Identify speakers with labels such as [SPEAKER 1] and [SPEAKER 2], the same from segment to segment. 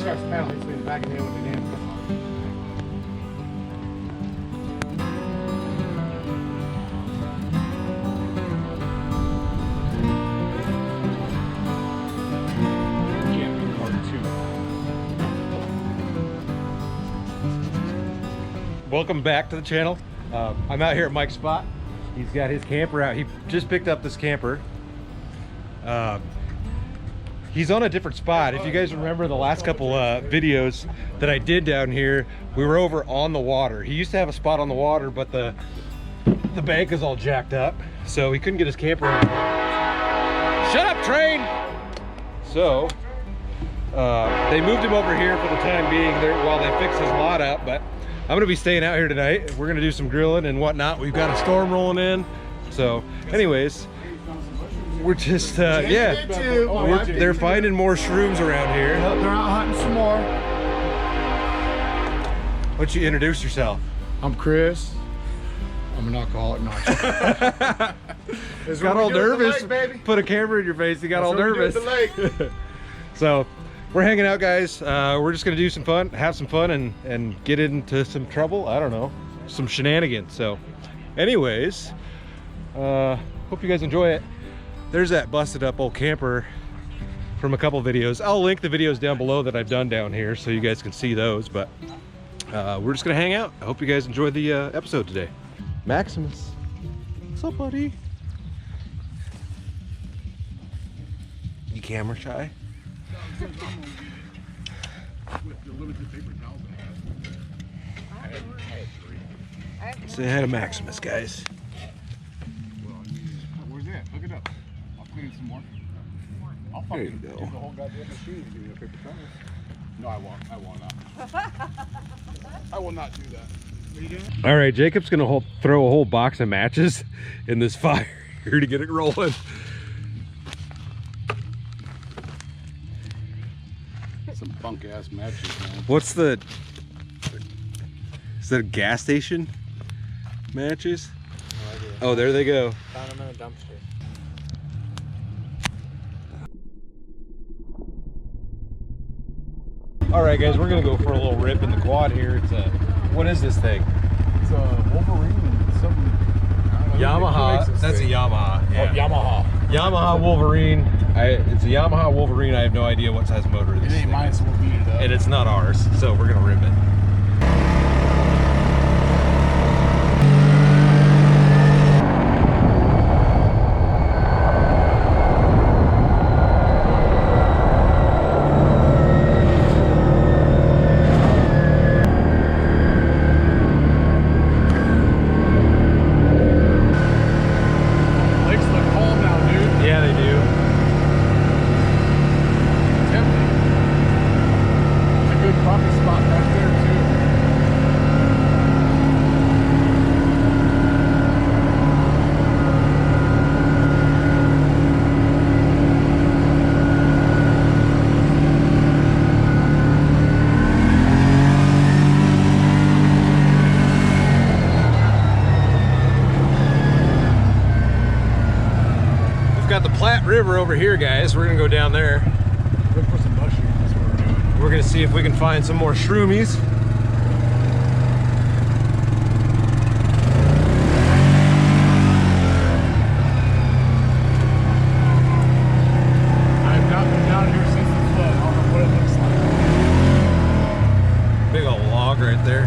[SPEAKER 1] got paddle. He's been back in there with the name.
[SPEAKER 2] Welcome back to the channel. I'm out here at Mike's spot. He's got his camper out. He just picked up this camper. He's on a different spot. If you guys remember the last couple videos that I did down here, we were over on the water. He used to have a spot on the water, but the bank is all jacked up, so he couldn't get his camper in. Shut up, train! So they moved him over here for the time being there while they fix his lot up, but I'm gonna be staying out here tonight. We're gonna do some grilling and whatnot. We've got a storm rolling in. So anyways, we're just, yeah, they're finding more shrooms around here.
[SPEAKER 1] Yep, they're out hunting some more.
[SPEAKER 2] Why don't you introduce yourself?
[SPEAKER 1] I'm Chris. I'm an alcoholic. Not.
[SPEAKER 2] Got all nervous. Put a camera in your face. You got all nervous. So we're hanging out, guys. We're just gonna do some fun, have some fun, and get into some trouble. I don't know, some shenanigans. So anyways, hope you guys enjoy it. There's that busted up old camper from a couple videos. I'll link the videos down below that I've done down here so you guys can see those, but we're just gonna hang out. I hope you guys enjoy the episode today. Maximus, what's up, buddy? You camera shy? Say hi to Maximus, guys.
[SPEAKER 1] Where's that? Look it up. I'll clean some more. I'll fucking do the whole goddamn machine to do the paper towels. No, I won't. I will not. I will not do that.
[SPEAKER 2] All right, Jacob's gonna throw a whole box of matches in this fire here to get it rolling.
[SPEAKER 1] Some bunk ass matches, man.
[SPEAKER 2] What's the? Is that a gas station? Matches?
[SPEAKER 3] No idea.
[SPEAKER 2] Oh, there they go.
[SPEAKER 3] Found them in a dumpster.
[SPEAKER 2] All right, guys, we're gonna go for a little rip in the quad here. It's a, what is this thing?
[SPEAKER 1] It's a Wolverine. Something.
[SPEAKER 2] Yamaha. That's a Yamaha. Yeah.
[SPEAKER 1] Oh, Yamaha.
[SPEAKER 2] Yamaha Wolverine. It's a Yamaha Wolverine. I have no idea what size motor this
[SPEAKER 1] It ain't mine, so we'll beat it up.
[SPEAKER 2] And it's not ours, so we're gonna rip it. River over here, guys. We're gonna go down there.
[SPEAKER 1] Look for some mushrooms. That's what we're doing.
[SPEAKER 2] We're gonna see if we can find some more shroomies.
[SPEAKER 1] I've not been down here since the flood. I don't know what it looks like.
[SPEAKER 2] Big old log right there.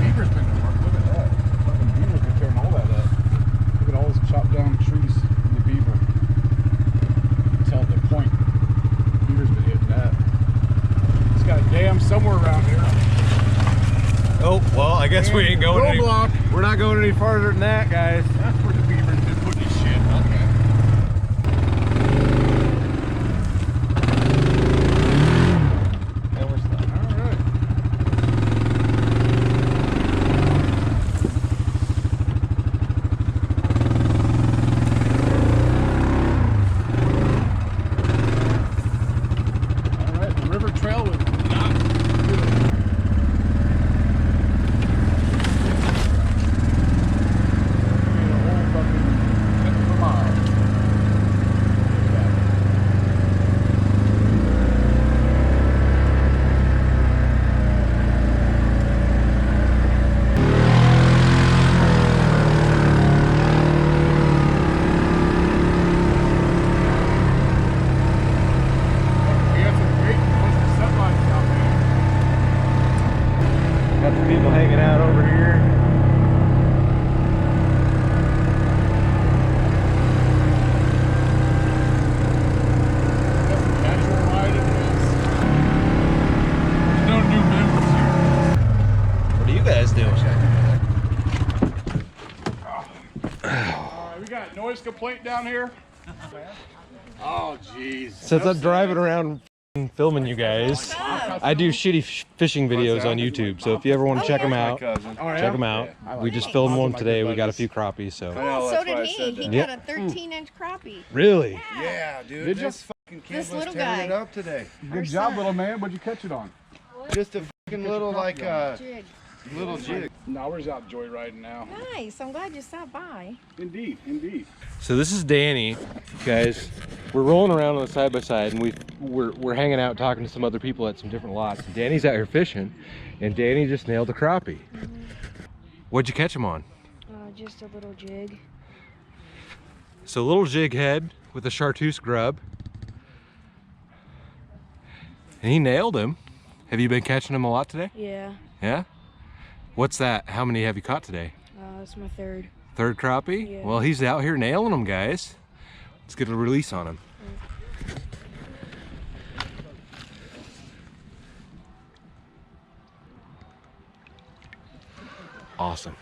[SPEAKER 1] Beaver's been to work. Look at that. Fucking beaver's been tearing all that up. Look at all those chopped down trees in the beaver. Tell the point. Beaver's been hitting that. It's got a dam somewhere around here.
[SPEAKER 2] Oh, well, I guess we ain't going any.
[SPEAKER 1] Roadblock.
[SPEAKER 2] We're not going any farther than that, guys.
[SPEAKER 1] That's where the beaver's been putting his shit. Okay.
[SPEAKER 2] And we're stuck.
[SPEAKER 1] All right. All right. The river trail was not good. Look at all that. Look at all this chopped down trees in the beaver. Tell the point. Beaver's been hitting that. It's got a dam somewhere around here. Nebraska plate down here? Oh, jeez.
[SPEAKER 2] Since I'm driving around filming you guys, I do shitty fishing videos on YouTube. So if you ever want to check them out, check them out. We just filmed one today. We got a few crappies. So.
[SPEAKER 3] Oh, so did he. He got a 13-inch crappie.
[SPEAKER 2] Really?
[SPEAKER 4] Yeah, dude.
[SPEAKER 1] Did you?
[SPEAKER 4] This fucking kid
[SPEAKER 3] This
[SPEAKER 4] was
[SPEAKER 3] little
[SPEAKER 4] tearing
[SPEAKER 3] guy.
[SPEAKER 4] it up today.
[SPEAKER 1] Good job, little man. What'd you catch it on?
[SPEAKER 4] Just a fucking little like
[SPEAKER 3] Jig.
[SPEAKER 4] little jig.
[SPEAKER 1] No, we're out joyriding now.
[SPEAKER 3] Nice. I'm glad you stopped by.
[SPEAKER 1] Indeed, indeed.
[SPEAKER 2] So this is Danny, guys. We're rolling around on the side by side, and we're hanging out talking to some other people at some different lots. And Danny's out here fishing, and Danny just nailed a crappie. What'd you catch him on?
[SPEAKER 5] Just a little jig.
[SPEAKER 2] So a little jig head with a chartreuse grub, and he nailed him. Have you been catching him a lot today?
[SPEAKER 5] Yeah.
[SPEAKER 2] Yeah. What's that? How many have you caught today?
[SPEAKER 5] It's my third.
[SPEAKER 2] Third crappie?
[SPEAKER 5] Yeah.
[SPEAKER 2] Well, he's out here nailing them, guys. Let's get a release on him. Awesome.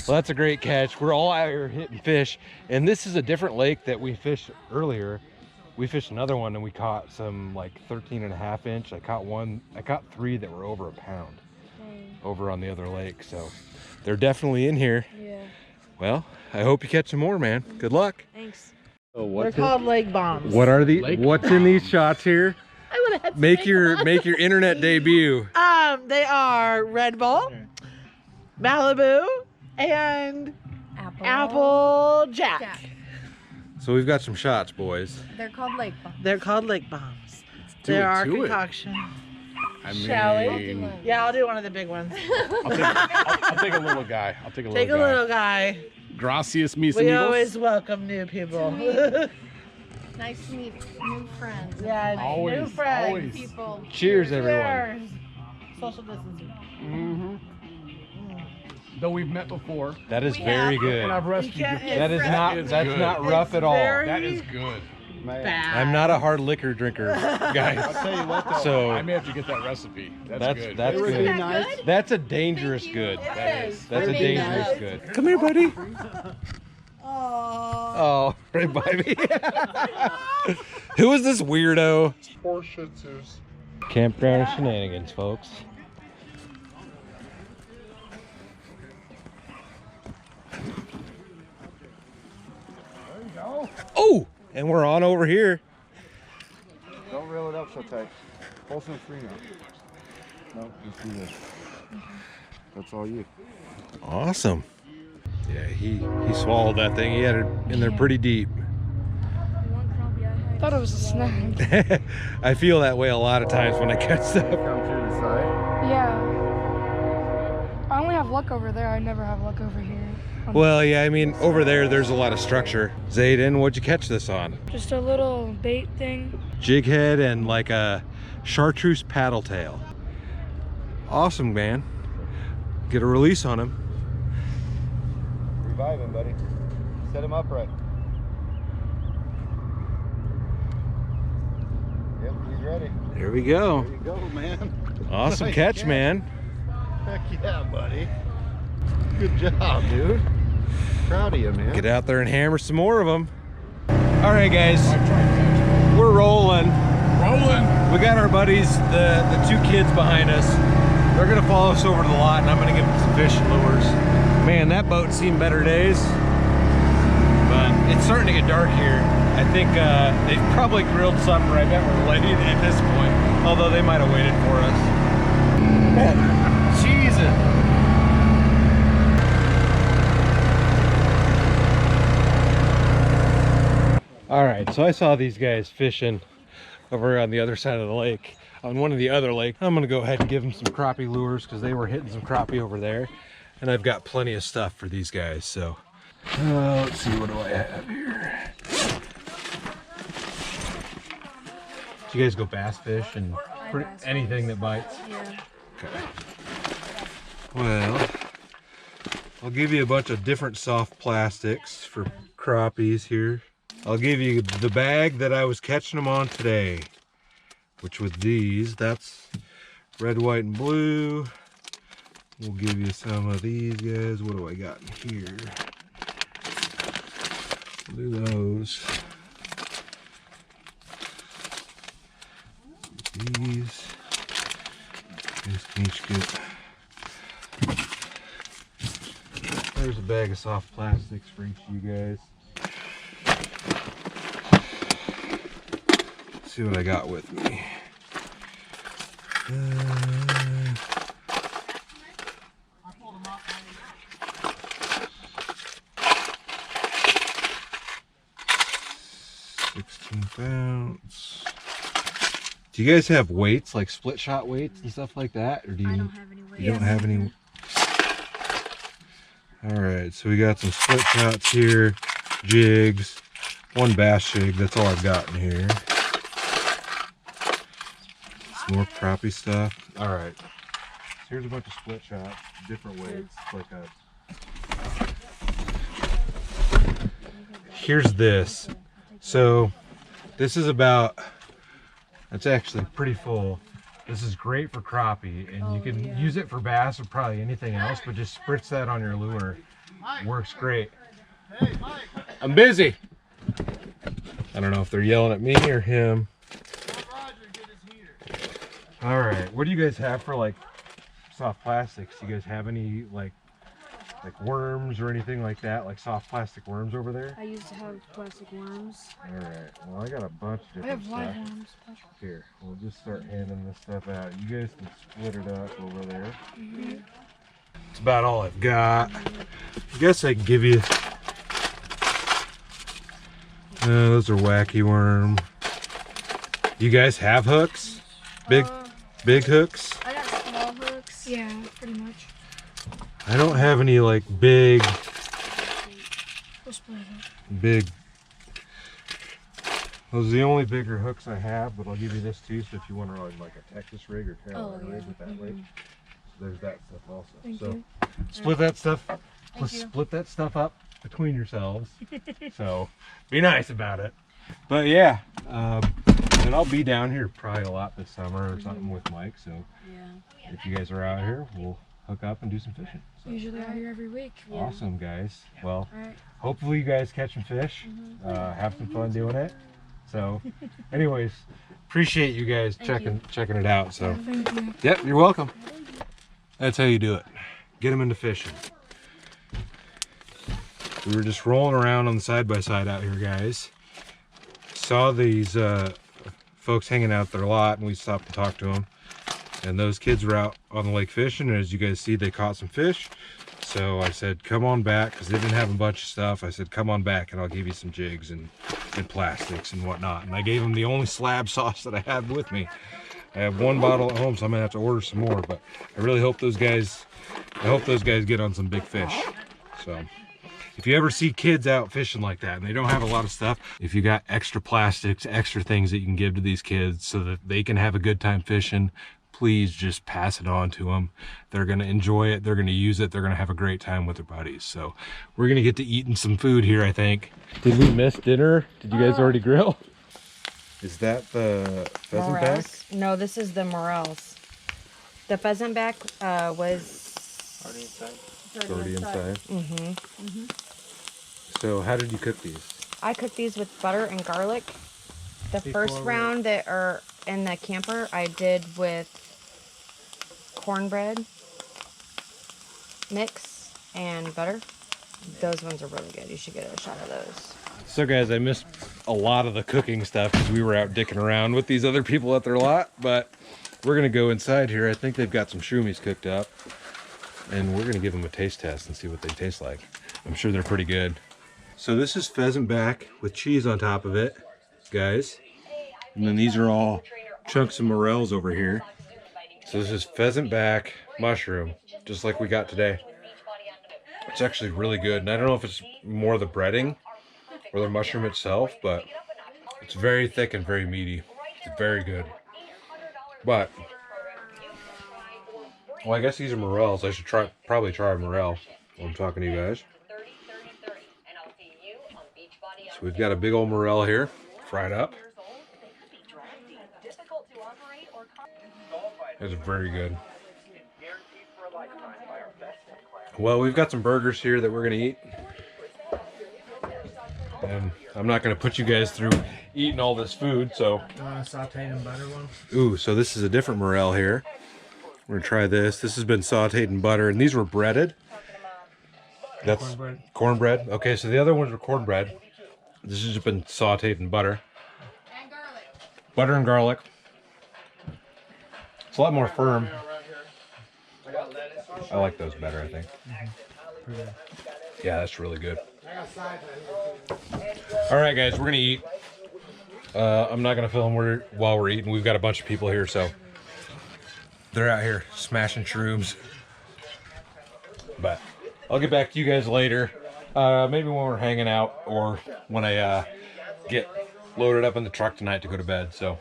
[SPEAKER 2] Well, that's a great catch. We're all out here hitting fish, and this is a different lake that we fished earlier. We fished another one and we caught some like 13.5 inch. I caught 3 that were over a pound over on the other lake. So they're definitely in here.
[SPEAKER 5] Yeah.
[SPEAKER 2] Well, I hope you catch some more, man. Good luck.
[SPEAKER 5] Thanks.
[SPEAKER 2] Oh,
[SPEAKER 6] They're called lake bombs.
[SPEAKER 2] What are the? What's in these shots here?
[SPEAKER 6] I would have had to
[SPEAKER 2] Make your internet debut.
[SPEAKER 6] They are Red Bull, Malibu, and Apple Jack.
[SPEAKER 2] So we've got some shots, boys.
[SPEAKER 3] They're called lake bombs.
[SPEAKER 6] They're called lake bombs.
[SPEAKER 1] do
[SPEAKER 6] They're
[SPEAKER 1] it
[SPEAKER 6] our
[SPEAKER 1] to it.
[SPEAKER 6] concoction.
[SPEAKER 1] I mean,
[SPEAKER 6] Shall we? Yeah, I'll do one of the big ones.
[SPEAKER 1] I'll take a little guy. I'll take a little
[SPEAKER 6] Take
[SPEAKER 1] guy.
[SPEAKER 6] a little guy.
[SPEAKER 1] Gracias, mis
[SPEAKER 6] We
[SPEAKER 1] amigos.
[SPEAKER 6] always welcome new people.
[SPEAKER 3] Nice to meet new friends.
[SPEAKER 6] Yeah,
[SPEAKER 1] Always,
[SPEAKER 6] new friends.
[SPEAKER 1] always.
[SPEAKER 3] People.
[SPEAKER 2] Cheers, everyone.
[SPEAKER 6] Cheers. Social distancing.
[SPEAKER 1] Mm-hmm. Though we've met before.
[SPEAKER 2] That is
[SPEAKER 3] We
[SPEAKER 2] very
[SPEAKER 3] have-
[SPEAKER 1] And
[SPEAKER 2] good.
[SPEAKER 1] I've rescued you.
[SPEAKER 2] That is not.
[SPEAKER 1] It's
[SPEAKER 2] That's
[SPEAKER 1] good.
[SPEAKER 2] not rough at all.
[SPEAKER 6] very-
[SPEAKER 1] That is good.
[SPEAKER 6] Bad.
[SPEAKER 2] I'm not a hard liquor drinker,
[SPEAKER 4] I'll
[SPEAKER 2] guys.
[SPEAKER 4] tell you what though.
[SPEAKER 2] So
[SPEAKER 1] I may have to get that recipe. That's good.
[SPEAKER 2] that's
[SPEAKER 4] Would it be
[SPEAKER 2] good.
[SPEAKER 4] nice?
[SPEAKER 2] That's a dangerous
[SPEAKER 3] Thank you.
[SPEAKER 2] good.
[SPEAKER 1] That is.
[SPEAKER 2] That's a
[SPEAKER 3] I made that.
[SPEAKER 2] dangerous good. Come here, buddy.
[SPEAKER 6] Aww.
[SPEAKER 2] Oh, right by me. Who is this weirdo?
[SPEAKER 4] Poor Shih Tzus.
[SPEAKER 2] Campground shenanigans, folks.
[SPEAKER 1] There you go.
[SPEAKER 2] Oh, and we're on over here.
[SPEAKER 4] Don't reel it up so tight. Pull some free now. No, just do this. That's all you.
[SPEAKER 2] Awesome. Yeah, he swallowed that thing. He had it in there pretty deep.
[SPEAKER 5] Thought it was a snack.
[SPEAKER 2] I feel that way a lot of times when I catch stuff.
[SPEAKER 4] Come through the side.
[SPEAKER 5] Yeah. I only have luck over there. I never have luck over here.
[SPEAKER 2] Well, yeah, I mean, over there's a lot of structure. Zayden, what'd you catch this on?
[SPEAKER 5] Just a little bait thing.
[SPEAKER 2] Jig head and like a chartreuse paddle tail. Awesome, man. Get a release on him.
[SPEAKER 4] Revive him, buddy. Set him upright. Yep, he's ready.
[SPEAKER 2] There we go.
[SPEAKER 4] There you go, man.
[SPEAKER 2] Awesome
[SPEAKER 4] Nice
[SPEAKER 2] catch,
[SPEAKER 4] catch.
[SPEAKER 2] man.
[SPEAKER 4] Heck yeah, buddy. Good job, dude. Proud of you, man.
[SPEAKER 2] Get out there and hammer some more of them. All right, guys, we're rolling.
[SPEAKER 1] Rolling.
[SPEAKER 2] We got our buddies, the 2 kids behind us. They're gonna follow us over to the lot, and I'm gonna give them some fishing lures. Man, that boat's seen better days, but it's starting to get dark here. I think they've probably grilled supper. I bet we're late at this point, although they might have waited for us. Oh, Jesus. All right, so I saw these guys fishing over on the other side of the lake, on one of the other lakes. I'm gonna go ahead and give them some crappie lures because they were hitting some crappie over there. And I've got plenty of stuff for these guys, so. Let's see, what do I have here? Do you guys go bass fish and anything that bites?
[SPEAKER 5] Yeah.
[SPEAKER 2] Okay. Well, I'll give you a bunch of different soft plastics for crappies here. I'll give you the bag that I was catching them on today, which with these, that's red, white, and blue. We'll give you some of these guys. What do I got in here? Do those. These can each get. There's a bag of soft plastics for each of you guys. Let's see what I got with me. 16th ounce. Do you guys have weights, like split shot weights and stuff like that? Or do you?
[SPEAKER 3] I don't have any weights.
[SPEAKER 2] You don't have any? Alright, so we got some split shots here, jigs, one bass jig, that's all I've got in here. Some more crappie stuff. Alright, so here's a bunch of split shots, different weights, like a... Here's this. So, this is about, it's actually pretty full. This is great for crappie, and you can use it for bass or probably anything else, but just spritz that on your lure. Works great. I'm busy. I don't know if they're yelling at me or him. All right, what do you guys have for like soft plastics? Do you guys have any like worms or anything like that, like soft plastic worms over there?
[SPEAKER 5] I used to have plastic worms.
[SPEAKER 2] All right, well I got a bunch of
[SPEAKER 5] I
[SPEAKER 2] different
[SPEAKER 5] have live
[SPEAKER 2] stuff.
[SPEAKER 5] worms.
[SPEAKER 2] Here, we'll just start handing this stuff out. You guys can split it up over there. That's about all I've got. I guess I can give you. Those are wacky worm. You guys have hooks? Big hooks?
[SPEAKER 5] I got small hooks. Yeah, pretty much.
[SPEAKER 2] I don't have any like big. Those are the only bigger hooks I have, but I'll give you this too. So if you want to run like a Texas rig or Carolina rig with that weight, so there's that stuff also.
[SPEAKER 5] Thank
[SPEAKER 2] so
[SPEAKER 5] you.
[SPEAKER 2] split that stuff. Let's split that stuff up between yourselves. So be nice about it. But yeah, and I'll be down here probably a lot this summer or something with Mike. So if you guys are out here, we'll hook up and do some fishing. So.
[SPEAKER 5] Usually out here every week.
[SPEAKER 2] Awesome, guys. Well, hopefully you guys catch some fish. Have some fun doing it. So, anyways, appreciate you guys checking it out. So,
[SPEAKER 5] Thank you.
[SPEAKER 2] yep, you're welcome. That's how you do it. Get them into fishing. We were just rolling around on the side-by-side out here, guys. Saw these folks hanging out their lot, and we stopped to talk to them. And those kids were out on the lake fishing, and as you guys see, they caught some fish. So I said, come on back, because they didn't have a bunch of stuff. I said, come on back, and I'll give you some jigs and plastics and whatnot. And I gave them the only slab sauce that I had with me. I have one bottle at home, so I'm gonna have to order some more. But I really hope those guys, get on some big fish. So if you ever see kids out fishing like that and they don't have a lot of stuff, if you got extra plastics, extra things that you can give to these kids so that they can have a good time fishing, please just pass it on to them. They're going to enjoy it. They're going to use it. They're going to have a great time with their buddies. So we're going to get to eating some food here, I think. Did we miss dinner? Did you guys already grill? Is that the pheasant back?
[SPEAKER 7] No, this is the morels. The pheasant back was
[SPEAKER 2] Already inside. So how did you cook these?
[SPEAKER 7] I cooked these with butter and garlic. The first round that are in the camper I did with cornbread mix and butter. Those ones are really good. You should get a shot of those.
[SPEAKER 2] So guys, I missed a lot of the cooking stuff because we were out dicking around with these other people at their lot, but we're gonna go inside here. I think they've got some shroomies cooked up, and we're gonna give them a taste test and see what they taste like. I'm sure they're pretty good. So this is pheasant back with cheese on top of it, guys. And then these are all chunks of morels over here. So this is pheasant back mushroom, just like we got today. It's actually really good. And I don't know if it's more the breading or the mushroom itself, but it's very thick and very meaty. It's very good. But, well, I guess these are morels. I should probably try a morel while I'm talking to you guys. So we've got a big old morel here, fried up. It's very good. Well, we've got some burgers here that we're gonna eat. And I'm not gonna put you guys through eating all this food, so.
[SPEAKER 8] You want a sauteed in butter one?
[SPEAKER 2] Ooh, so this is a different morel here. We're gonna try this. This has been sauteed in butter, and these were breaded. That's
[SPEAKER 8] Cornbread.
[SPEAKER 2] cornbread. Okay, so the other ones were cornbread. This has just been sauteed in butter.
[SPEAKER 3] And garlic.
[SPEAKER 2] Butter and garlic. It's a lot more firm. I like those better, I think. Yeah, that's really good. All right, guys, we're gonna eat. I'm not gonna film while we're eating. We've got a bunch of people here, so they're out here smashing shrooms. But I'll get back to you guys later. Maybe when we're hanging out or when I get loaded up in the truck tonight to go to bed. So,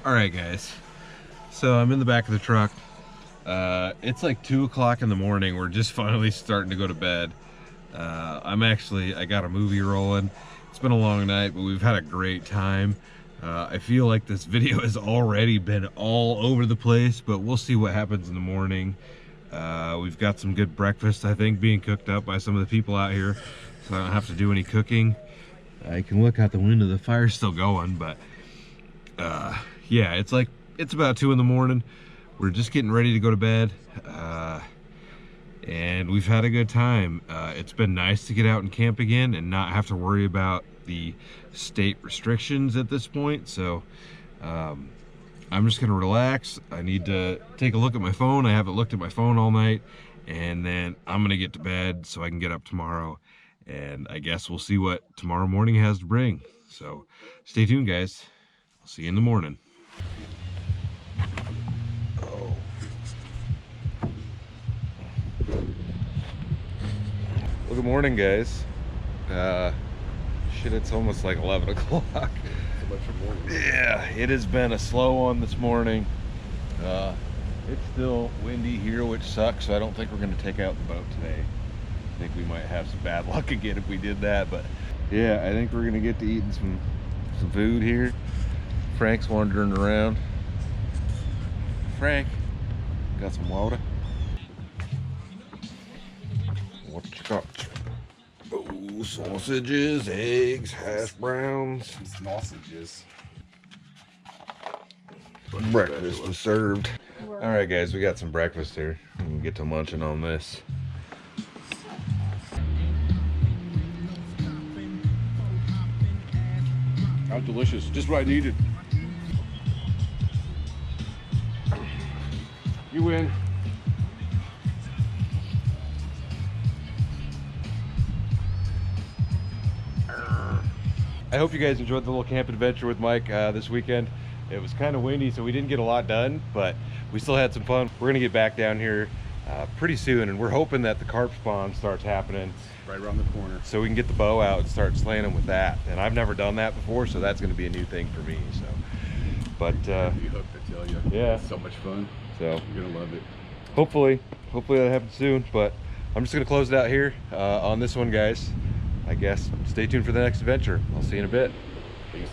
[SPEAKER 2] all right, guys. So I'm in the back of the truck. It's like 2 o'clock in the morning. We're just finally starting to go to bed. I got a movie rolling. It's been a long night, but we've had a great time. I feel like this video has already been all over the place, but we'll see what happens in the morning. We've got some good breakfast, I think, being cooked up by some of the people out here, so I don't have to do any cooking. I can look out the window, the fire's still going, but yeah, it's about 2 in the morning. We're just getting ready to go to bed, and we've had a good time. It's been nice to get out and camp again and not have to worry about the state restrictions at this point. So I'm just gonna relax. I need to take a look at my phone. I haven't looked at my phone all night, and then I'm gonna get to bed so I can get up tomorrow, and I guess we'll see what tomorrow morning has to bring. So stay tuned, guys. I'll see you in the morning. Well, good morning, guys. Shit, it's almost like 11 o'clock.
[SPEAKER 1] So much for morning.
[SPEAKER 2] Yeah, it has been a slow one this morning. It's still windy here, which sucks, so I don't think we're going to take out the boat today. I think we might have some bad luck again if we did that, but yeah, I think we're going to get to eating some food here. Frank's wandering around. Frank, got some water? What you got? Oh, sausages, eggs, hash browns.
[SPEAKER 1] Sausages.
[SPEAKER 2] Breakfast was served. All right, guys, we got some breakfast here. We can get to munching on this.
[SPEAKER 1] How delicious. Just what I needed. You win.
[SPEAKER 2] I hope you guys enjoyed the little camp adventure with Mike this weekend. It was kind of windy, so we didn't get a lot done, but we still had some fun. We're gonna get back down here pretty soon, and we're hoping that the carp spawn starts happening
[SPEAKER 1] Right around the corner.
[SPEAKER 2] so we can get the bow out and start slaying them with that. And I've never done that before, so that's gonna be a new thing for me. So, but
[SPEAKER 1] You hooked, I tell you.
[SPEAKER 2] yeah.
[SPEAKER 1] It's so much fun.
[SPEAKER 2] So
[SPEAKER 1] You're gonna love it.
[SPEAKER 2] hopefully that happens soon. But I'm just gonna close it out here on this one, guys. I guess stay tuned for the next adventure. I'll see you in a bit.
[SPEAKER 1] Peace.